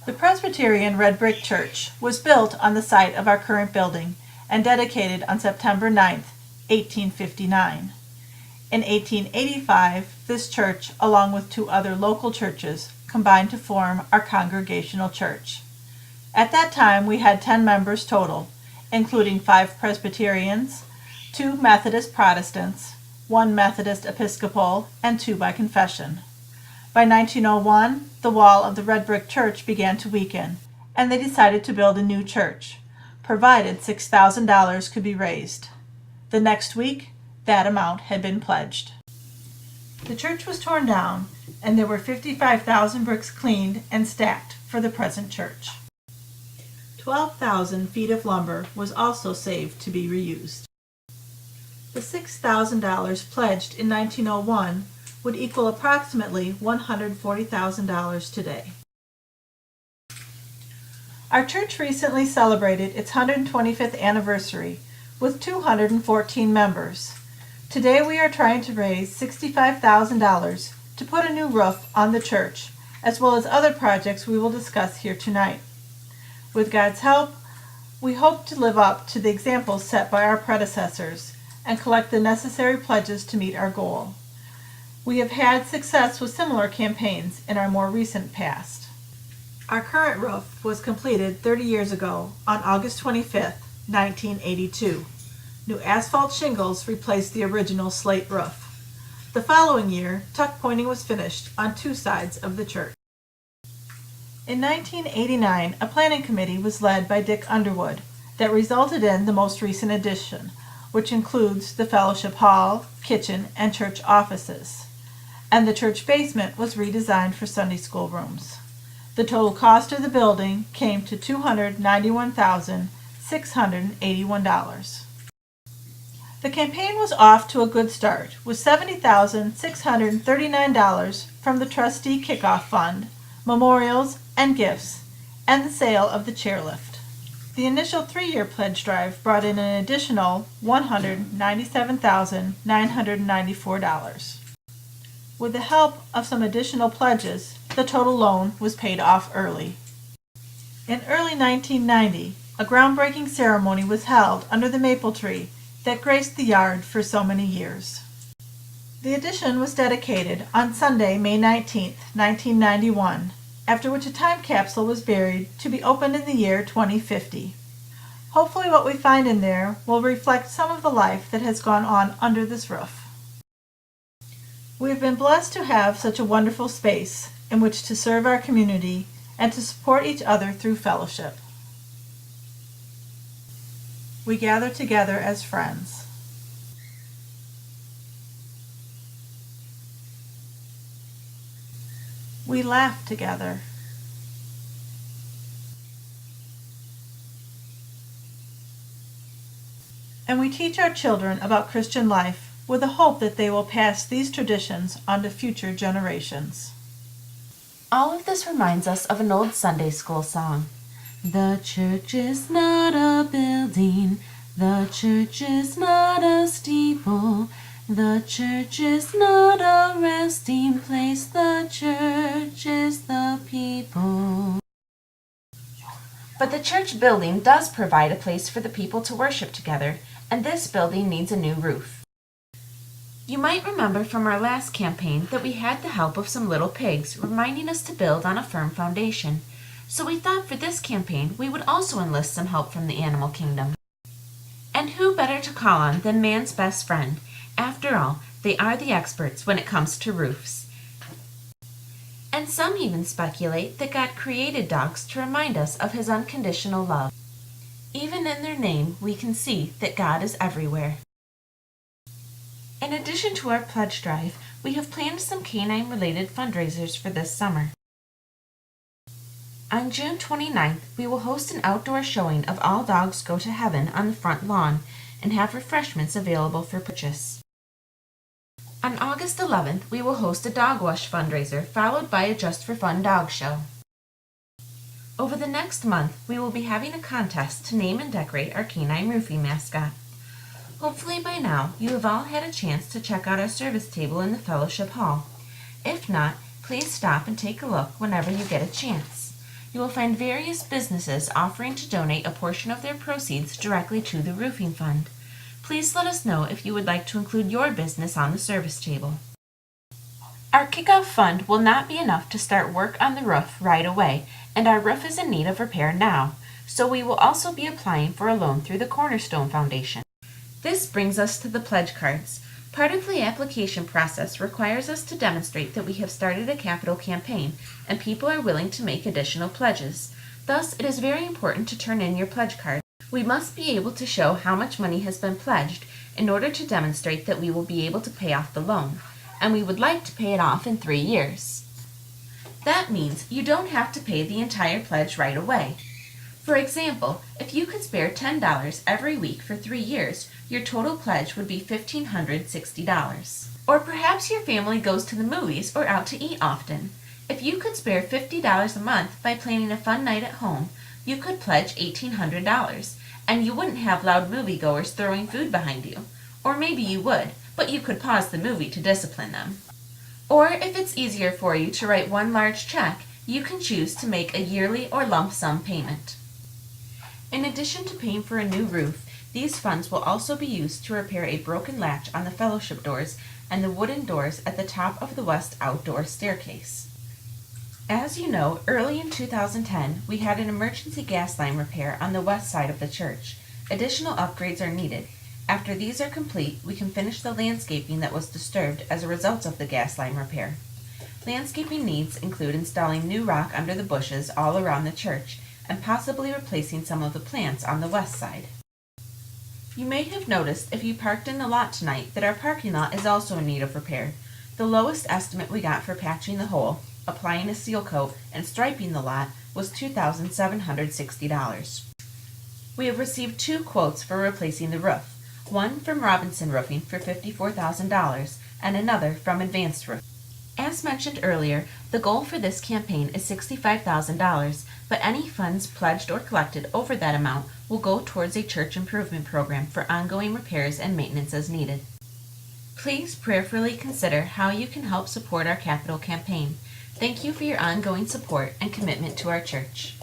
The Presbyterian red brick church was built on the site of our current building and dedicated on September 9th, 1859. In 1885, this church, along with two other local churches, combined to form our Congregational Church. At that time, we had 10 members total, including 5 Presbyterians, 2 Methodist Protestants, 1 Methodist Episcopal, and 2 by confession. By 1901, the wall of the red brick church began to weaken, and they decided to build a new church, provided $6,000 could be raised. The next week, that amount had been pledged. The church was torn down, and there were 55,000 bricks cleaned and stacked for the present church. 12,000 feet of lumber was also saved to be reused. The $6,000 pledged in 1901 would equal approximately $140,000 today. Our church recently celebrated its 125th anniversary with 214 members. Today we are trying to raise $65,000 to put a new roof on the church, as well as other projects we will discuss here tonight. With God's help, we hope to live up to the examples set by our predecessors and collect the necessary pledges to meet our goal. We have had success with similar campaigns in our more recent past. Our current roof was completed 30 years ago on August 25th, 1982. New asphalt shingles replaced the original slate roof. The following year, tuck pointing was finished on 2 sides of the church. In 1989, a planning committee was led by Dick Underwood that resulted in the most recent addition, which includes the fellowship hall, kitchen, and church offices. And the church basement was redesigned for Sunday school rooms. The total cost of the building came to $291,681. The campaign was off to a good start with $70,639 from the trustee kickoff fund, memorials, and gifts, and the sale of the chairlift. The initial 3-year pledge drive brought in an additional $197,994. With the help of some additional pledges, the total loan was paid off early. In early 1990, a groundbreaking ceremony was held under the maple tree that graced the yard for so many years. The addition was dedicated on Sunday, May 19, 1991, after which a time capsule was buried to be opened in the year 2050. Hopefully what we find in there will reflect some of the life that has gone on under this roof. We have been blessed to have such a wonderful space in which to serve our community and to support each other through fellowship. We gather together as friends. We laugh together. And we teach our children about Christian life with the hope that they will pass these traditions on to future generations. All of this reminds us of an old Sunday school song. The church is not a building, the church is not a steeple, the church is not a resting place, the church is the people. But the church building does provide a place for the people to worship together, and this building needs a new roof. You might remember from our last campaign that we had the help of some little pigs, reminding us to build on a firm foundation. So we thought for this campaign we would also enlist some help from the animal kingdom. And who better to call on than man's best friend? After all, they are the experts when it comes to roofs. And some even speculate that God created dogs to remind us of His unconditional love. Even in their name, we can see that God is everywhere. In addition to our pledge drive, we have planned some canine-related fundraisers for this summer. On June 29th, we will host an outdoor showing of All Dogs Go to Heaven on the front lawn and have refreshments available for purchase. On August 11th, we will host a dog wash fundraiser followed by a Just for Fun dog show. Over the next month, we will be having a contest to name and decorate our canine roofie mascot. Hopefully by now, you have all had a chance to check out our service table in the Fellowship Hall. If not, please stop and take a look whenever you get a chance. You will find various businesses offering to donate a portion of their proceeds directly to the roofing fund. Please let us know if you would like to include your business on the service table. Our kickoff fund will not be enough to start work on the roof right away, and our roof is in need of repair now, so we will also be applying for a loan through the Cornerstone Foundation. This brings us to the pledge cards. Part of the application process requires us to demonstrate that we have started a capital campaign and people are willing to make additional pledges. Thus, it is very important to turn in your pledge card. We must be able to show how much money has been pledged in order to demonstrate that we will be able to pay off the loan, and we would like to pay it off in 3 years. That means you don't have to pay the entire pledge right away. For example, if you could spare $10 every week for 3 years, your total pledge would be $1,560. Or perhaps your family goes to the movies or out to eat often. If you could spare $50 a month by planning a fun night at home, you could pledge $1,800, and you wouldn't have loud moviegoers throwing food behind you. Or maybe you would, but you could pause the movie to discipline them. Or if it's easier for you to write one large check, you can choose to make a yearly or lump sum payment. In addition to paying for a new roof, these funds will also be used to repair a broken latch on the fellowship doors and the wooden doors at the top of the west outdoor staircase. As you know, early in 2010, we had an emergency gas line repair on the west side of the church. Additional upgrades are needed. After these are complete, we can finish the landscaping that was disturbed as a result of the gas line repair. Landscaping needs include installing new rock under the bushes all around the church and possibly replacing some of the plants on the west side. You may have noticed if you parked in the lot tonight that our parking lot is also in need of repair. The lowest estimate we got for patching the hole, applying a seal coat, and striping the lot was $2,760. We have received 2 quotes for replacing the roof, one from Robinson Roofing for $54,000 and another from Advanced Roof. As mentioned earlier, the goal for this campaign is $65,000, but any funds pledged or collected over that amount will go towards a church improvement program for ongoing repairs and maintenance as needed. Please prayerfully consider how you can help support our capital campaign. Thank you for your ongoing support and commitment to our church.